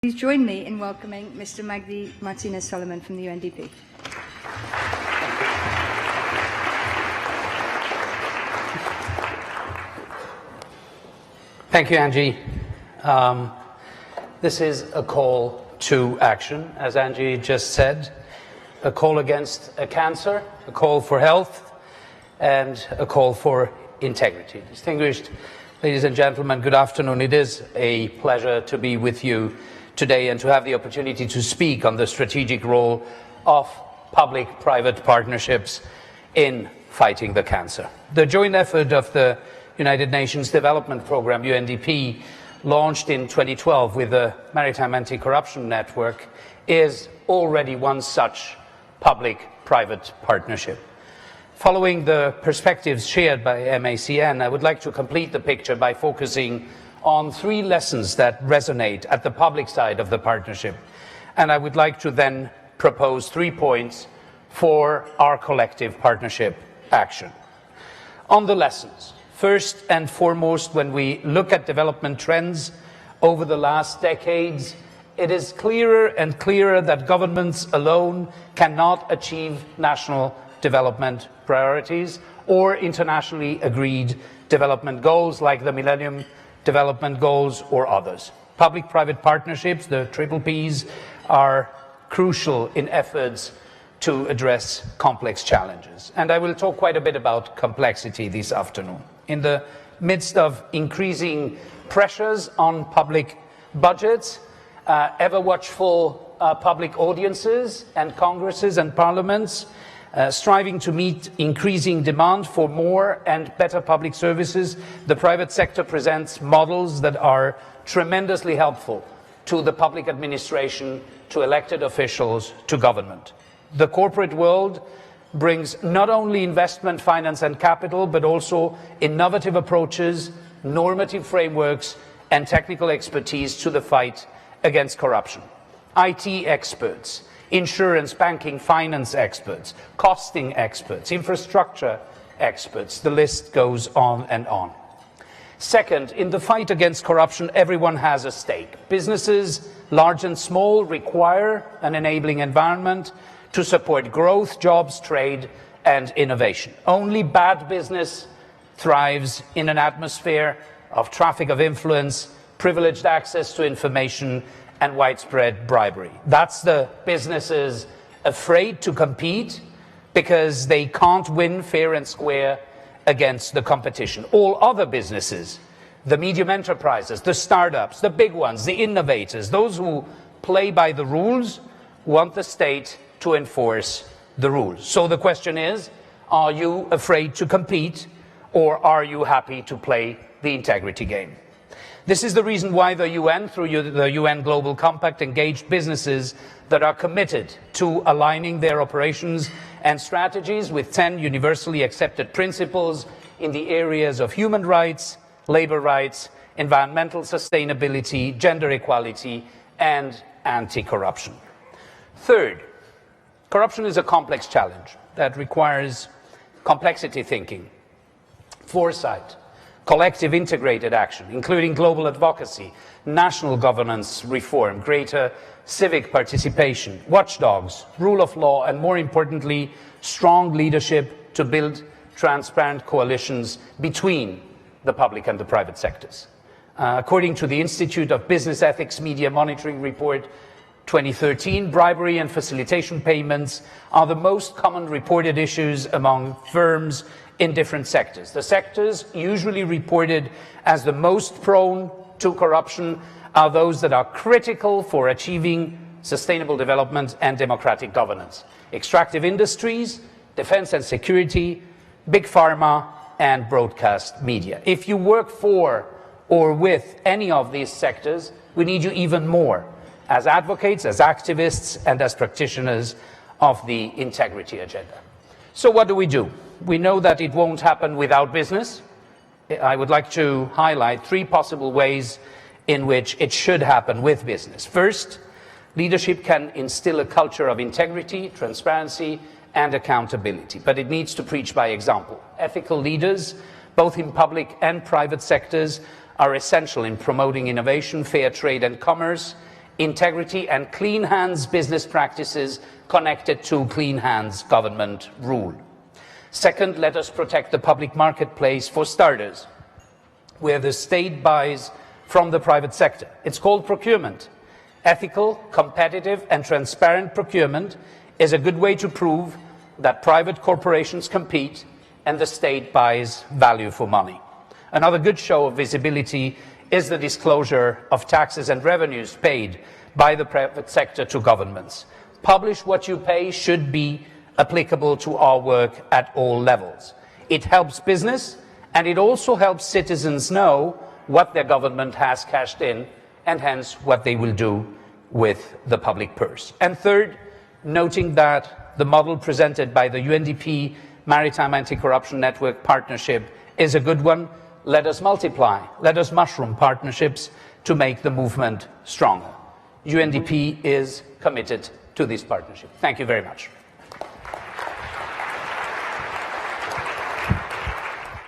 Please join me in welcoming Mr. Magdy Martínez-Solimán from the UNDP. Thank you, Angie. This is a call to action, as Angie just said, a call against a cancer, a call for health, and a call for integrity. Distinguished ladies and gentlemen, good afternoon. It is a pleasure to be with you today and to have the opportunity to speak on the strategic role of public-private partnerships in fighting the cancer. The joint effort of the United Nations Development Programme, UNDP, launched in 2012 with the Maritime Anti-Corruption Network, is already one such public-private partnership. Following the perspectives shared by MACN, I would like to complete the picture by focusing on three lessons that resonate at the public side of the partnership. And I would like to then propose 3 points for our collective partnership action. On the lessons, first and foremost, when we look at development trends over the last decades, it is clearer and clearer that governments alone cannot achieve national development priorities or internationally agreed development goals like the Millennium Development Goals or others. Public-private partnerships, the PPPs, are crucial in efforts to address complex challenges. And I will talk quite a bit about complexity this afternoon. In the midst of increasing pressures on public budgets, ever-watchful public audiences and congresses and parliaments, striving to meet increasing demand for more and better public services, the private sector presents models that are tremendously helpful to the public administration, to elected officials, to government. The corporate world brings not only investment, finance and capital, but also innovative approaches, normative frameworks and technical expertise to the fight against corruption. IT experts, insurance, banking, finance experts, costing experts, infrastructure experts, the list goes on and on. Second, in the fight against corruption, everyone has a stake. Businesses, large and small, require an enabling environment to support growth, jobs, trade, and innovation. Only bad business thrives in an atmosphere of traffic of influence, privileged access to information, and widespread bribery. That's the businesses afraid to compete because they can't win fair and square against the competition. All other businesses, the medium enterprises, the startups, the big ones, the innovators, those who play by the rules, want the state to enforce the rules. So the question is, are you afraid to compete, or are you happy to play the integrity game? This is the reason why the UN, through the UN Global Compact, engaged businesses that are committed to aligning their operations and strategies with 10 universally accepted principles in the areas of human rights, labor rights, environmental sustainability, gender equality, and anti-corruption. Third, corruption is a complex challenge that requires complexity thinking, foresight, collective integrated action, including global advocacy, national governance reform, greater civic participation, watchdogs, rule of law, and more importantly, strong leadership to build transparent coalitions between the public and the private sectors. According to the Institute of Business Ethics Media Monitoring Report 2013, bribery and facilitation payments are the most common reported issues among firms in different sectors. The sectors usually reported as the most prone to corruption are those that are critical for achieving sustainable development and democratic governance. Extractive industries, defense and security, big pharma, and broadcast media. If you work for or with any of these sectors, we need you even more as advocates, as activists, and as practitioners of the integrity agenda. So what do? We know that it won't happen without business. I would like to highlight 3 possible ways in which it should happen with business. First, leadership can instill a culture of integrity, transparency, and accountability, but it needs to preach by example. Ethical leaders, both in public and private sectors, are essential in promoting innovation, fair trade and commerce, integrity and clean hands business practices connected to clean hands government rule. Second, let us protect the public marketplace for starters, where the state buys from the private sector. It's called procurement. Ethical, competitive and transparent procurement is a good way to prove that private corporations compete and the state buys value for money. Another good show of visibility is the disclosure of taxes and revenues paid by the private sector to governments. Publish what you pay should be applicable to our work at all levels. It helps business and it also helps citizens know what their government has cashed in and hence what they will do with the public purse. And third, noting that the model presented by the UNDP Maritime Anti-Corruption Network partnership is a good one. Let us multiply, let us mushroom partnerships to make the movement stronger. UNDP is committed to this partnership. Thank you very much.